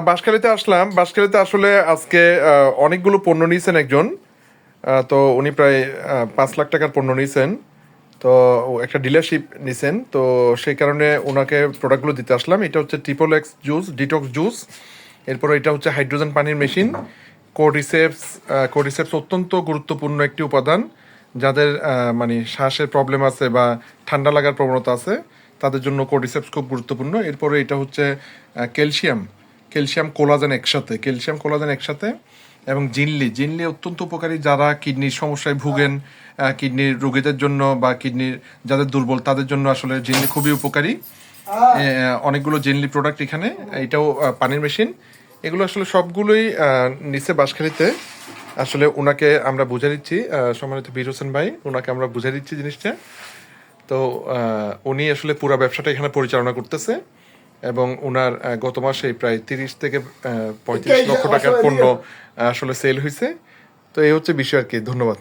বাঁশখালীতে আসলাম। বাঁশখালীতে আসলে আজকে অনেকগুলো পণ্য নিয়েছেন একজন। তো উনি প্রায় 5 লাখ টাকার পণ্য নিয়েছেন। তো একটা ডিলারশিপ নিছেন, তো সেই কারণে ওনাকে প্রোডাক্টগুলো দিতে আসলাম। এটা হচ্ছে triple x juice, detox juice. এরপরে এটা হচ্ছে হাইড্রোজেন পানির মেশিন। কোডিসেপস। কোডিসেপস অত্যন্ত গুরুত্বপূর্ণ একটি উপাদান। যাদের মানে শ্বাসের প্রবলেম আছে বা ঠান্ডা লাগার প্রবণতা আছে, তাদের জন্য কোডিসেপস খুব গুরুত্বপূর্ণ। এরপরে এটা হচ্ছে ক্যালসিয়াম। ক্যালসিয়াম কোলাজেন একসাথে, ক্যালসিয়াম কোলাজেন একসাথে। এবং জিনলি, জিনলি অত্যন্ত উপকারী যারা কিডনির সমস্যায় ভুগেন। কিডনির রোগীদের জন্য বা কিডনির যাদের দুর্বল তাদের জন্য আসলে জিনলি খুবই উপকারী। অনেকগুলো জিনলি প্রোডাক্ট এখানে। এটাও পানির মেশিন। এগুলো আসলে সবগুলোই নিচে বাঁশখালীতে। আসলে ওনাকে আমরা বুঝে দিচ্ছি, সম্মানিত বীর হোসেন ভাই, ওনাকে আমরা বুঝে দিচ্ছি জিনিসটা। তো উনি আসলে পুরো ব্যবসাটা এখানে পরিচালনা করতেছে। এবং ওনার গত মাসে প্রায় 30 থেকে 35 লক্ষ টাকার পণ্য আসলে সেল হয়েছে। তো এই হচ্ছে বিষয় আর কি। ধন্যবাদ।